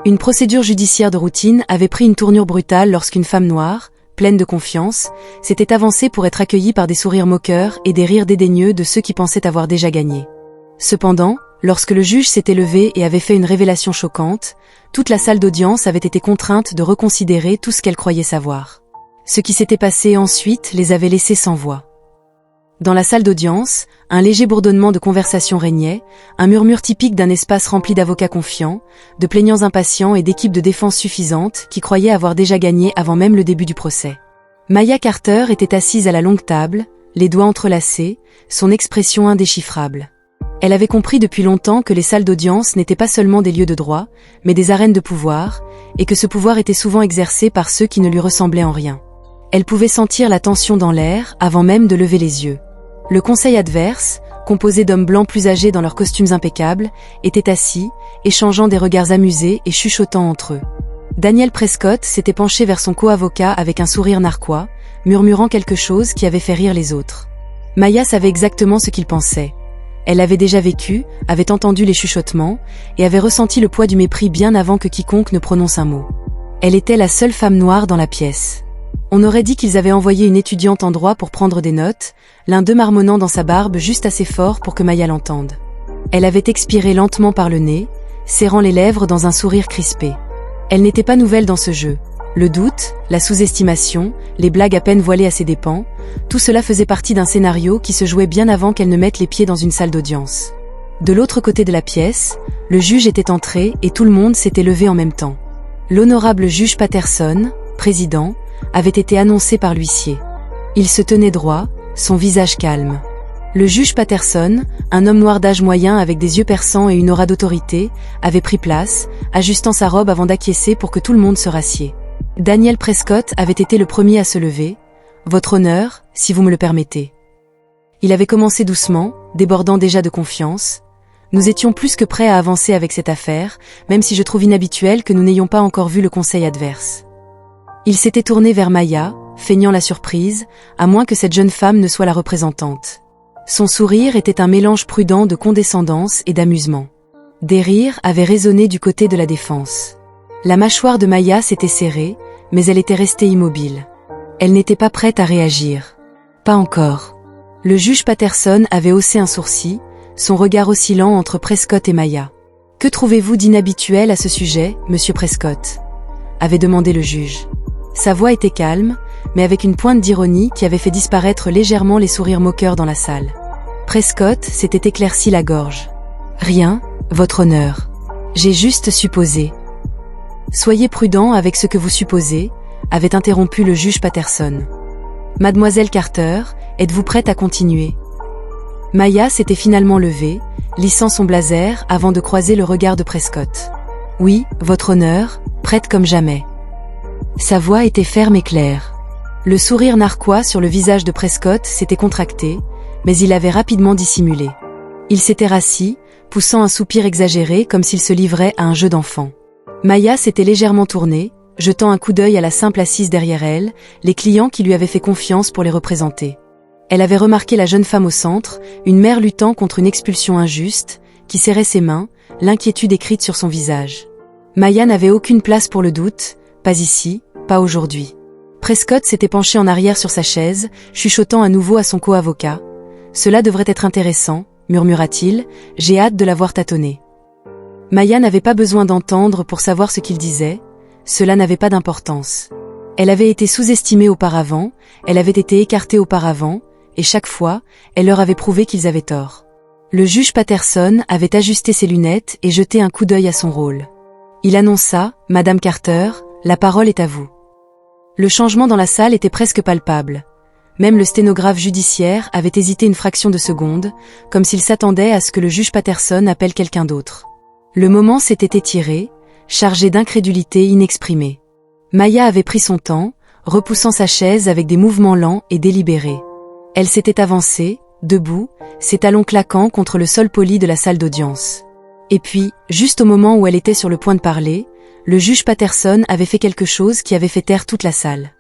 Une procédure judiciaire de routine avait pris une tournure brutale lorsqu'une femme noire, pleine de confiance, s'était avancée pour être accueillie par des sourires moqueurs et des rires dédaigneux de ceux qui pensaient avoir déjà gagné. Cependant, lorsque le juge s'était levé et avait fait une révélation choquante, toute la salle d'audience avait été contrainte de reconsidérer tout ce qu'elle croyait savoir. Ce qui s'était passé ensuite les avait laissés sans voix. Dans la salle d'audience, un léger bourdonnement de conversation régnait, un murmure typique d'un espace rempli d'avocats confiants, de plaignants impatients et d'équipes de défense suffisantes qui croyaient avoir déjà gagné avant même le début du procès. Maya Carter était assise à la longue table, les doigts entrelacés, son expression indéchiffrable. Elle avait compris depuis longtemps que les salles d'audience n'étaient pas seulement des lieux de droit, mais des arènes de pouvoir, et que ce pouvoir était souvent exercé par ceux qui ne lui ressemblaient en rien. Elle pouvait sentir la tension dans l'air avant même de lever les yeux. Le conseil adverse, composé d'hommes blancs plus âgés dans leurs costumes impeccables, était assis, échangeant des regards amusés et chuchotant entre eux. Daniel Prescott s'était penché vers son co-avocat avec un sourire narquois, murmurant quelque chose qui avait fait rire les autres. Maya savait exactement ce qu'il pensait. Elle l'avait déjà vécu, avait entendu les chuchotements, et avait ressenti le poids du mépris bien avant que quiconque ne prononce un mot. Elle était la seule femme noire dans la pièce. On aurait dit qu'ils avaient envoyé une étudiante en droit pour prendre des notes, l'un d'eux marmonnant dans sa barbe juste assez fort pour que Maya l'entende. Elle avait expiré lentement par le nez, serrant les lèvres dans un sourire crispé. Elle n'était pas nouvelle dans ce jeu. Le doute, la sous-estimation, les blagues à peine voilées à ses dépens, tout cela faisait partie d'un scénario qui se jouait bien avant qu'elle ne mette les pieds dans une salle d'audience. De l'autre côté de la pièce, le juge était entré et tout le monde s'était levé en même temps. L'honorable juge Patterson, président, avait été annoncé par l'huissier. Il se tenait droit, son visage calme. Le juge Patterson, un homme noir d'âge moyen avec des yeux perçants et une aura d'autorité, avait pris place, ajustant sa robe avant d'acquiescer pour que tout le monde se rassied. Daniel Prescott avait été le premier à se lever. « Votre honneur, si vous me le permettez. » Il avait commencé doucement, débordant déjà de confiance. « Nous étions plus que prêts à avancer avec cette affaire, même si je trouve inhabituel que nous n'ayons pas encore vu le conseil adverse. » Il s'était tourné vers Maya, feignant la surprise, à moins que cette jeune femme ne soit la représentante. Son sourire était un mélange prudent de condescendance et d'amusement. Des rires avaient résonné du côté de la défense. La mâchoire de Maya s'était serrée, mais elle était restée immobile. Elle n'était pas prête à réagir. Pas encore. Le juge Patterson avait haussé un sourcil, son regard oscillant entre Prescott et Maya. « Que trouvez-vous d'inhabituel à ce sujet, monsieur Prescott ?» avait demandé le juge. Sa voix était calme, mais avec une pointe d'ironie qui avait fait disparaître légèrement les sourires moqueurs dans la salle. Prescott s'était éclairci la gorge. « Rien, votre honneur. J'ai juste supposé. »« Soyez prudent avec ce que vous supposez », avait interrompu le juge Patterson. « Mademoiselle Carter, êtes-vous prête à continuer ?» Maya s'était finalement levée, lissant son blazer avant de croiser le regard de Prescott. « Oui, votre honneur, prête comme jamais. » Sa voix était ferme et claire. Le sourire narquois sur le visage de Prescott s'était contracté, mais il avait rapidement dissimulé. Il s'était rassis, poussant un soupir exagéré comme s'il se livrait à un jeu d'enfant. Maya s'était légèrement tournée, jetant un coup d'œil à la simple assise derrière elle, les clients qui lui avaient fait confiance pour les représenter. Elle avait remarqué la jeune femme au centre, une mère luttant contre une expulsion injuste, qui serrait ses mains, l'inquiétude écrite sur son visage. Maya n'avait aucune place pour le doute, pas ici, pas aujourd'hui. Prescott s'était penché en arrière sur sa chaise, chuchotant à nouveau à son co-avocat. « Cela devrait être intéressant, » murmura-t-il, « j'ai hâte de la voir tâtonner. » Maya n'avait pas besoin d'entendre pour savoir ce qu'il disait, cela n'avait pas d'importance. Elle avait été sous-estimée auparavant, elle avait été écartée auparavant, et chaque fois, elle leur avait prouvé qu'ils avaient tort. Le juge Patterson avait ajusté ses lunettes et jeté un coup d'œil à son rôle. Il annonça « Madame Carter, la parole est à vous. » Le changement dans la salle était presque palpable. Même le sténographe judiciaire avait hésité une fraction de seconde, comme s'il s'attendait à ce que le juge Patterson appelle quelqu'un d'autre. Le moment s'était étiré, chargé d'incrédulité inexprimée. Maya avait pris son temps, repoussant sa chaise avec des mouvements lents et délibérés. Elle s'était avancée, debout, ses talons claquant contre le sol poli de la salle d'audience. Et puis, juste au moment où elle était sur le point de parler, le juge Patterson avait fait quelque chose qui avait fait taire toute la salle.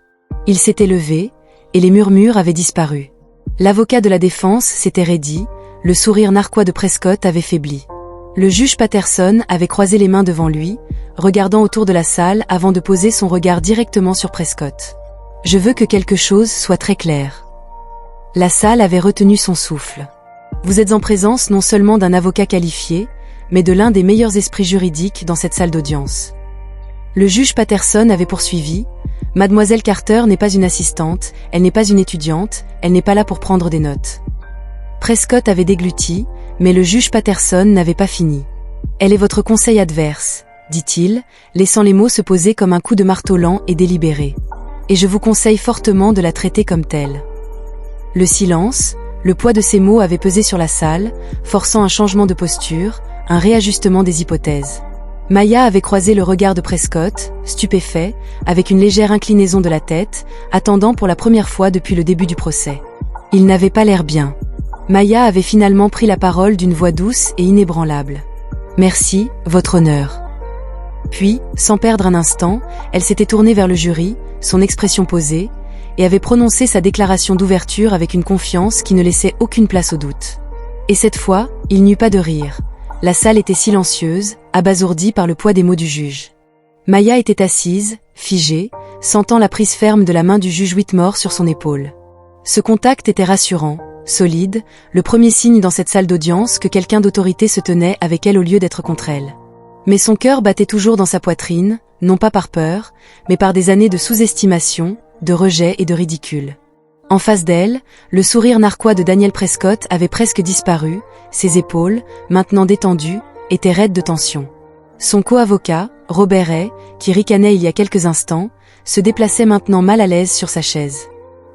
Il s'était levé, et les murmures avaient disparu. L'avocat de la défense s'était raidi, le sourire narquois de Prescott avait faibli. Le juge Patterson avait croisé les mains devant lui, regardant autour de la salle avant de poser son regard directement sur Prescott. « Je veux que quelque chose soit très clair. » La salle avait retenu son souffle. « Vous êtes en présence non seulement d'un avocat qualifié, mais de l'un des meilleurs esprits juridiques dans cette salle d'audience. » Le juge Patterson avait poursuivi. « Mademoiselle Carter n'est pas une assistante, elle n'est pas une étudiante, elle n'est pas là pour prendre des notes. » Prescott avait dégluti, mais le juge Patterson n'avait pas fini. « Elle est votre conseil adverse, » dit-il, laissant les mots se poser comme un coup de marteau lent et délibéré. « Et je vous conseille fortement de la traiter comme telle. » Le silence, le poids de ces mots avait pesé sur la salle, forçant un changement de posture, un réajustement des hypothèses. Maya avait croisé le regard de Prescott, stupéfait, avec une légère inclinaison de la tête, attendant pour la première fois depuis le début du procès. Il n'avait pas l'air bien. Maya avait finalement pris la parole d'une voix douce et inébranlable. « Merci, votre honneur. » Puis, sans perdre un instant, elle s'était tournée vers le jury, son expression posée, et avait prononcé sa déclaration d'ouverture avec une confiance qui ne laissait aucune place au doute. Et cette fois, il n'y eut pas de rire. La salle était silencieuse, abasourdie par le poids des mots du juge. Maya était assise, figée, sentant la prise ferme de la main du juge Whitmore sur son épaule. Ce contact était rassurant, solide, le premier signe dans cette salle d'audience que quelqu'un d'autorité se tenait avec elle au lieu d'être contre elle. Mais son cœur battait toujours dans sa poitrine, non pas par peur, mais par des années de sous-estimation, de rejet et de ridicule. En face d'elle, le sourire narquois de Daniel Prescott avait presque disparu, ses épaules, maintenant détendues, étaient raides de tension. Son co-avocat, Robert Ray, qui ricanait il y a quelques instants, se déplaçait maintenant mal à l'aise sur sa chaise.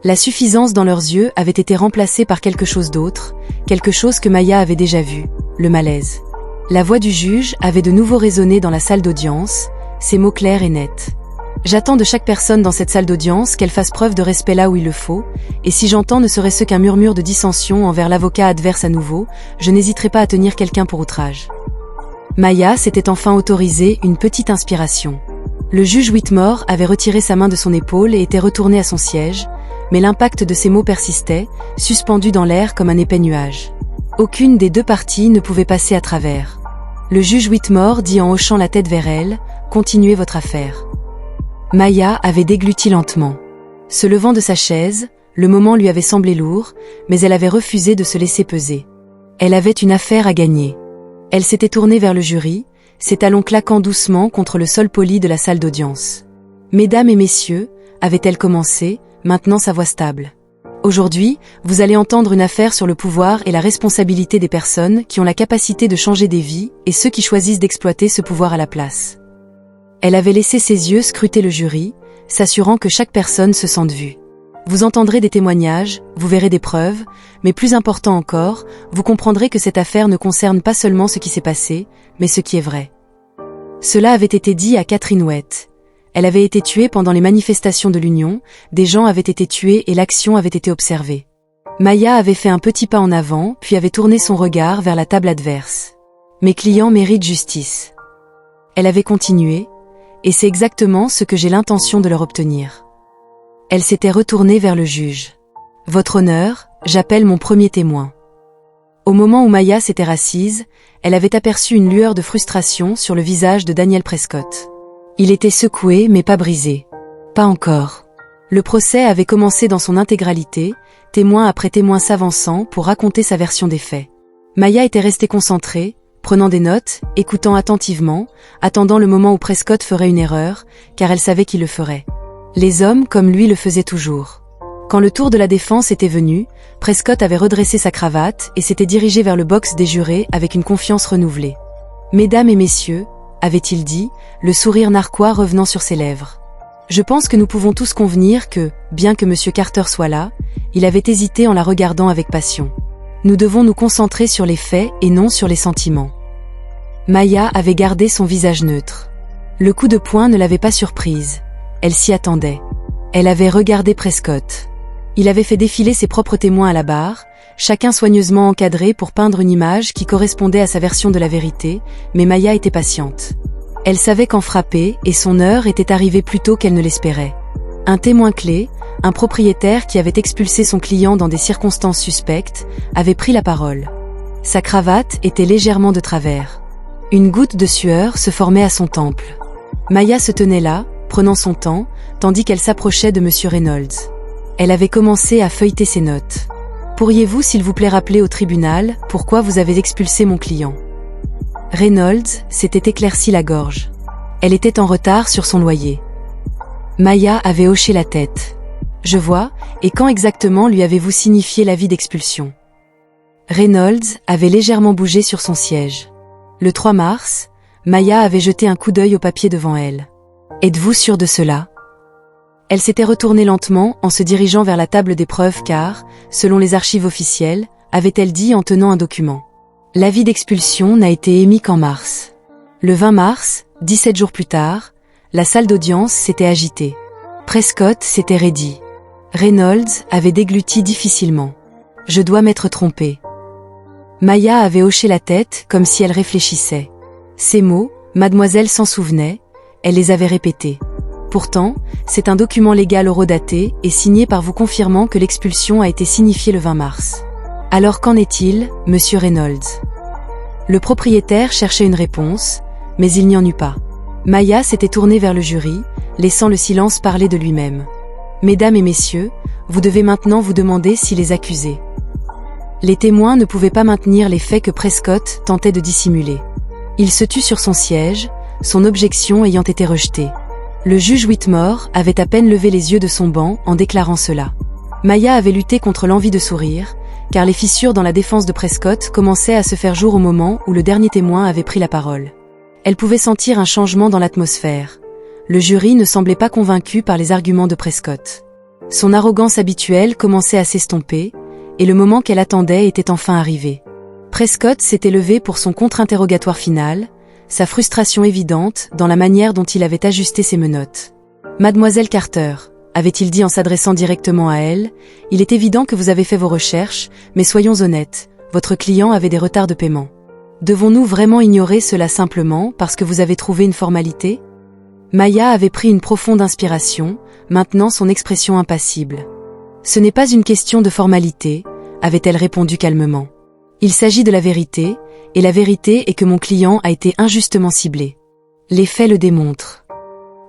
La suffisance dans leurs yeux avait été remplacée par quelque chose d'autre, quelque chose que Maya avait déjà vu, le malaise. La voix du juge avait de nouveau résonné dans la salle d'audience, ses mots clairs et nets. J'attends de chaque personne dans cette salle d'audience qu'elle fasse preuve de respect là où il le faut, et si j'entends ne serait-ce qu'un murmure de dissension envers l'avocat adverse à nouveau, je n'hésiterai pas à tenir quelqu'un pour outrage. Maya s'était enfin autorisée une petite inspiration. Le juge Whitmore avait retiré sa main de son épaule et était retourné à son siège, mais l'impact de ces mots persistait, suspendu dans l'air comme un épais nuage. Aucune des deux parties ne pouvait passer à travers. Le juge Whitmore dit en hochant la tête vers elle, « Continuez votre affaire. » Maya avait dégluti lentement. Se levant de sa chaise, le moment lui avait semblé lourd, mais elle avait refusé de se laisser peser. Elle avait une affaire à gagner. Elle s'était tournée vers le jury, ses talons claquant doucement contre le sol poli de la salle d'audience. « Mesdames et messieurs, avait-elle commencé, maintenant sa voix stable. Aujourd'hui, vous allez entendre une affaire sur le pouvoir et la responsabilité des personnes qui ont la capacité de changer des vies et ceux qui choisissent d'exploiter ce pouvoir à la place. » Elle avait laissé ses yeux scruter le jury, s'assurant que chaque personne se sente vue. Vous entendrez des témoignages, vous verrez des preuves, mais plus important encore, vous comprendrez que cette affaire ne concerne pas seulement ce qui s'est passé, mais ce qui est vrai. Cela avait été dit à Catherine Wett. Elle avait été tuée pendant les manifestations de l'Union, des gens avaient été tués et l'action avait été observée. Maya avait fait un petit pas en avant, puis avait tourné son regard vers la table adverse. Mes clients méritent justice. Elle avait continué, et c'est exactement ce que j'ai l'intention de leur obtenir. Elle s'était retournée vers le juge. Votre honneur, j'appelle mon premier témoin. Au moment où Maya s'était rassise, elle avait aperçu une lueur de frustration sur le visage de Daniel Prescott. Il était secoué mais pas brisé. Pas encore. Le procès avait commencé dans son intégralité, témoin après témoin s'avançant pour raconter sa version des faits. Maya était restée concentrée, prenant des notes, écoutant attentivement, attendant le moment où Prescott ferait une erreur, car elle savait qu'il le ferait. Les hommes comme lui le faisaient toujours. Quand le tour de la défense était venu, Prescott avait redressé sa cravate et s'était dirigé vers le box des jurés avec une confiance renouvelée. « Mesdames et messieurs », avait-il dit, le sourire narquois revenant sur ses lèvres. « Je pense que nous pouvons tous convenir que, bien que M. Carter soit là, il avait hésité en la regardant avec passion. Nous devons nous concentrer sur les faits et non sur les sentiments. » Maya avait gardé son visage neutre. Le coup de poing ne l'avait pas surprise. Elle s'y attendait. Elle avait regardé Prescott. Il avait fait défiler ses propres témoins à la barre, chacun soigneusement encadré pour peindre une image qui correspondait à sa version de la vérité, mais Maya était patiente. Elle savait qu'en frapper, et son heure était arrivée plus tôt qu'elle ne l'espérait. Un témoin clé, un propriétaire qui avait expulsé son client dans des circonstances suspectes, avait pris la parole. Sa cravate était légèrement de travers. Une goutte de sueur se formait à son temple. Maya se tenait là, prenant son temps, tandis qu'elle s'approchait de Monsieur Reynolds. Elle avait commencé à feuilleter ses notes. « Pourriez-vous s'il vous plaît rappeler au tribunal pourquoi vous avez expulsé mon client ?» Reynolds s'était éclairci la gorge. Elle était en retard sur son loyer. Maya avait hoché la tête. « Je vois, et quand exactement lui avez-vous signifié l'avis d'expulsion ?» Reynolds avait légèrement bougé sur son siège. Le 3 mars, Maya avait jeté un coup d'œil au papier devant elle. « Êtes-vous sûre de cela ?» Elle s'était retournée lentement en se dirigeant vers la table des preuves car, selon les archives officielles, avait-elle dit en tenant un document. L'avis d'expulsion n'a été émis qu'en mars. Le 20 mars, 17 jours plus tard, la salle d'audience s'était agitée. Prescott s'était raidi. Reynolds avait dégluti difficilement. « Je dois m'être trompée. » Maya avait hoché la tête comme si elle réfléchissait. Ces mots, mademoiselle s'en souvenait, elle les avait répétés. Pourtant, c'est un document légal horodaté et signé par vous confirmant que l'expulsion a été signifiée le 20 mars. Alors qu'en est-il, monsieur Reynolds? Le propriétaire cherchait une réponse, mais il n'y en eut pas. Maya s'était tournée vers le jury, laissant le silence parler de lui-même. Mesdames et messieurs, vous devez maintenant vous demander si les accusés. Les témoins ne pouvaient pas maintenir les faits que Prescott tentait de dissimuler. Il se tut sur son siège, son objection ayant été rejetée. Le juge Whitmore avait à peine levé les yeux de son banc en déclarant cela. Maya avait lutté contre l'envie de sourire, car les fissures dans la défense de Prescott commençaient à se faire jour au moment où le dernier témoin avait pris la parole. Elle pouvait sentir un changement dans l'atmosphère. Le jury ne semblait pas convaincu par les arguments de Prescott. Son arrogance habituelle commençait à s'estomper, et le moment qu'elle attendait était enfin arrivé. Prescott s'était levé pour son contre-interrogatoire final, sa frustration évidente dans la manière dont il avait ajusté ses menottes. « Mademoiselle Carter », avait-il dit en s'adressant directement à elle, « il est évident que vous avez fait vos recherches, mais soyons honnêtes, votre client avait des retards de paiement. Devons-nous vraiment ignorer cela simplement parce que vous avez trouvé une formalité ?» Maya avait pris une profonde inspiration, maintenant son expression impassible. « Ce n'est pas une question de formalité », avait-elle répondu calmement. « Il s'agit de la vérité, et la vérité est que mon client a été injustement ciblé. Les faits le démontrent. »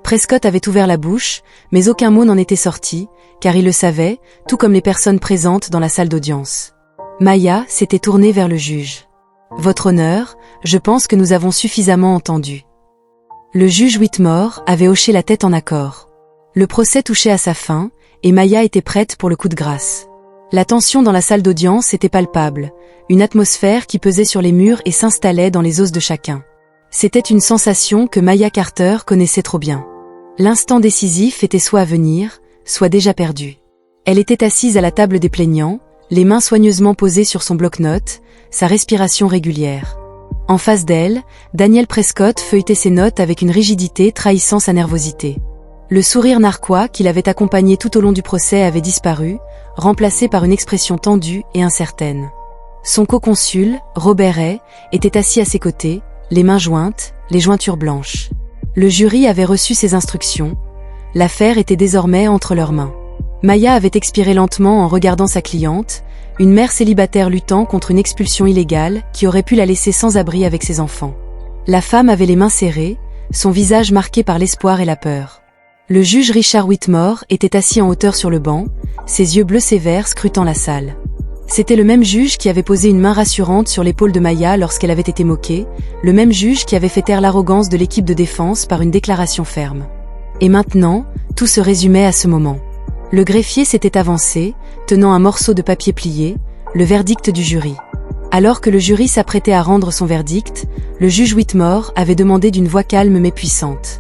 Prescott avait ouvert la bouche, mais aucun mot n'en était sorti, car il le savait, tout comme les personnes présentes dans la salle d'audience. Maya s'était tournée vers le juge. « Votre honneur, je pense que nous avons suffisamment entendu. » Le juge Whitmore avait hoché la tête en accord. Le procès touchait à sa fin, et Maya était prête pour le coup de grâce. La tension dans la salle d'audience était palpable, une atmosphère qui pesait sur les murs et s'installait dans les os de chacun. C'était une sensation que Maya Carter connaissait trop bien. L'instant décisif était soit à venir, soit déjà perdu. Elle était assise à la table des plaignants, les mains soigneusement posées sur son bloc-notes, sa respiration régulière. En face d'elle, Daniel Prescott feuilletait ses notes avec une rigidité trahissant sa nervosité. Le sourire narquois qui l'avait accompagné tout au long du procès avait disparu, remplacé par une expression tendue et incertaine. Son co-consul, Robert Ray, était assis à ses côtés, les mains jointes, les jointures blanches. Le jury avait reçu ses instructions. L'affaire était désormais entre leurs mains. Maya avait expiré lentement en regardant sa cliente, une mère célibataire luttant contre une expulsion illégale qui aurait pu la laisser sans abri avec ses enfants. La femme avait les mains serrées, son visage marqué par l'espoir et la peur. Le juge Richard Whitmore était assis en hauteur sur le banc, ses yeux bleus sévères scrutant la salle. C'était le même juge qui avait posé une main rassurante sur l'épaule de Maya lorsqu'elle avait été moquée, le même juge qui avait fait taire l'arrogance de l'équipe de défense par une déclaration ferme. Et maintenant, tout se résumait à ce moment. Le greffier s'était avancé, tenant un morceau de papier plié, le verdict du jury. Alors que le jury s'apprêtait à rendre son verdict, le juge Whitmore avait demandé d'une voix calme mais puissante.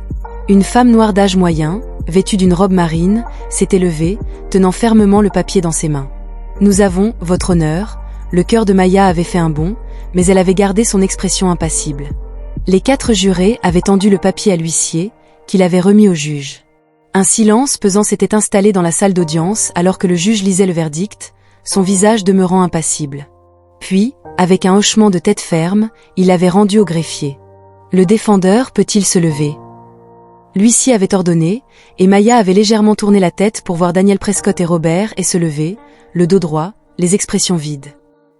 Une femme noire d'âge moyen, vêtue d'une robe marine, s'était levée, tenant fermement le papier dans ses mains. « Nous avons, votre honneur », le cœur de Maya avait fait un bond, mais elle avait gardé son expression impassible. Les 4 jurés avaient tendu le papier à l'huissier, qu'il avait remis au juge. Un silence pesant s'était installé dans la salle d'audience alors que le juge lisait le verdict, son visage demeurant impassible. Puis, avec un hochement de tête ferme, il l'avait rendu au greffier. « Le défendeur peut-il se lever ?» L'huissier avait ordonné, et Maya avait légèrement tourné la tête pour voir Daniel Prescott et Robert et se lever, le dos droit, les expressions vides.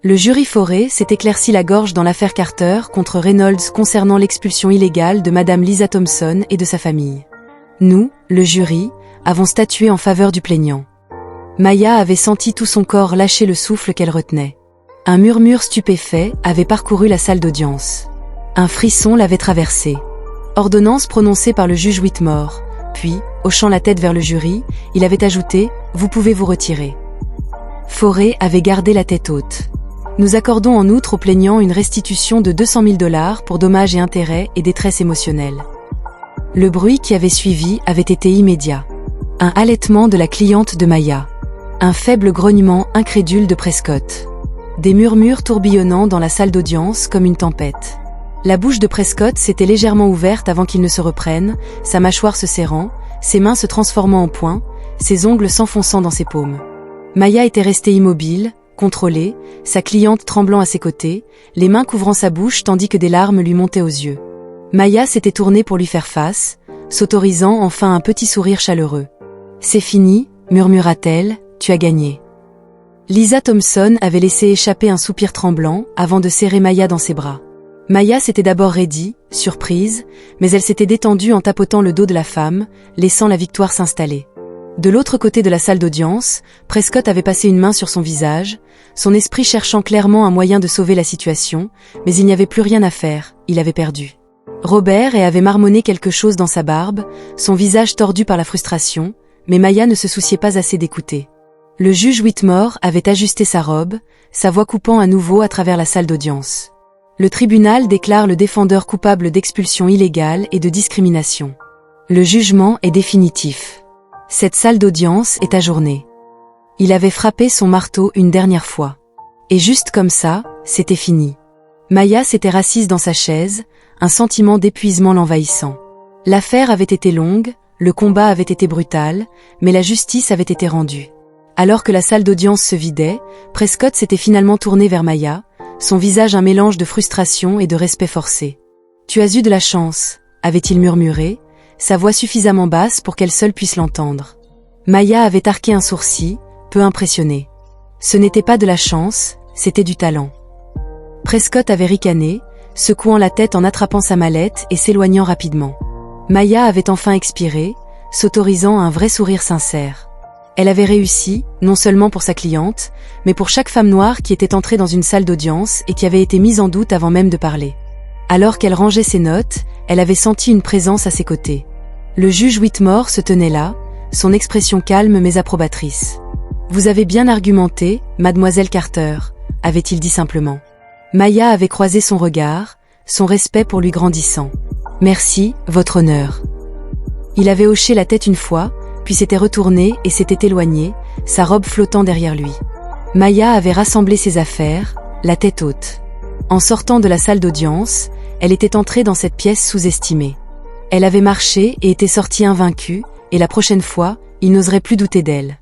Le jury Fauré s'est éclairci la gorge dans l'affaire Carter contre Reynolds concernant l'expulsion illégale de Madame Lisa Thompson et de sa famille. Nous, le jury, avons statué en faveur du plaignant. Maya avait senti tout son corps lâcher le souffle qu'elle retenait. Un murmure stupéfait avait parcouru la salle d'audience. Un frisson l'avait traversée. Ordonnance prononcée par le juge Whitmore, puis, hochant la tête vers le jury, il avait ajouté « Vous pouvez vous retirer ». Fauré avait gardé la tête haute. Nous accordons en outre au plaignant une restitution de $200 000 pour dommages et intérêts et détresse émotionnelle. Le bruit qui avait suivi avait été immédiat. Un halètement de la cliente de Maya. Un faible grognement incrédule de Prescott. Des murmures tourbillonnant dans la salle d'audience comme une tempête. La bouche de Prescott s'était légèrement ouverte avant qu'il ne se reprenne, sa mâchoire se serrant, ses mains se transformant en poings, ses ongles s'enfonçant dans ses paumes. Maya était restée immobile, contrôlée, sa cliente tremblant à ses côtés, les mains couvrant sa bouche tandis que des larmes lui montaient aux yeux. Maya s'était tournée pour lui faire face, s'autorisant enfin un petit sourire chaleureux. « C'est fini », murmura-t-elle, « tu as gagné ». Lisa Thompson avait laissé échapper un soupir tremblant avant de serrer Maya dans ses bras. Maya s'était d'abord raidie, surprise, mais elle s'était détendue en tapotant le dos de la femme, laissant la victoire s'installer. De l'autre côté de la salle d'audience, Prescott avait passé une main sur son visage, son esprit cherchant clairement un moyen de sauver la situation, mais il n'y avait plus rien à faire, il avait perdu. Robert avait marmonné quelque chose dans sa barbe, son visage tordu par la frustration, mais Maya ne se souciait pas assez d'écouter. Le juge Whitmore avait ajusté sa robe, sa voix coupant à nouveau à travers la salle d'audience. Le tribunal déclare le défendeur coupable d'expulsion illégale et de discrimination. Le jugement est définitif. Cette salle d'audience est ajournée. Il avait frappé son marteau une dernière fois. Et juste comme ça, c'était fini. Maya s'était rassise dans sa chaise, un sentiment d'épuisement l'envahissant. L'affaire avait été longue, le combat avait été brutal, mais la justice avait été rendue. Alors que la salle d'audience se vidait, Prescott s'était finalement tourné vers Maya, son visage un mélange de frustration et de respect forcé. « Tu as eu de la chance », avait-il murmuré, sa voix suffisamment basse pour qu'elle seule puisse l'entendre. Maya avait arqué un sourcil, peu impressionnée. Ce n'était pas de la chance, c'était du talent. Prescott avait ricané, secouant la tête en attrapant sa mallette et s'éloignant rapidement. Maya avait enfin expiré, s'autorisant un vrai sourire sincère. Elle avait réussi, non seulement pour sa cliente, mais pour chaque femme noire qui était entrée dans une salle d'audience et qui avait été mise en doute avant même de parler. Alors qu'elle rangeait ses notes, elle avait senti une présence à ses côtés. Le juge Whitmore se tenait là, son expression calme mais approbatrice. « Vous avez bien argumenté, mademoiselle Carter », avait-il dit simplement. Maya avait croisé son regard, son respect pour lui grandissant. « Merci, votre honneur ». Il avait hoché la tête une fois, puis s'était retourné et s'était éloigné, sa robe flottant derrière lui. Maya avait rassemblé ses affaires, la tête haute. En sortant de la salle d'audience, elle était entrée dans cette pièce sous-estimée. Elle avait marché et était sortie invaincue, et la prochaine fois, il n'oserait plus douter d'elle.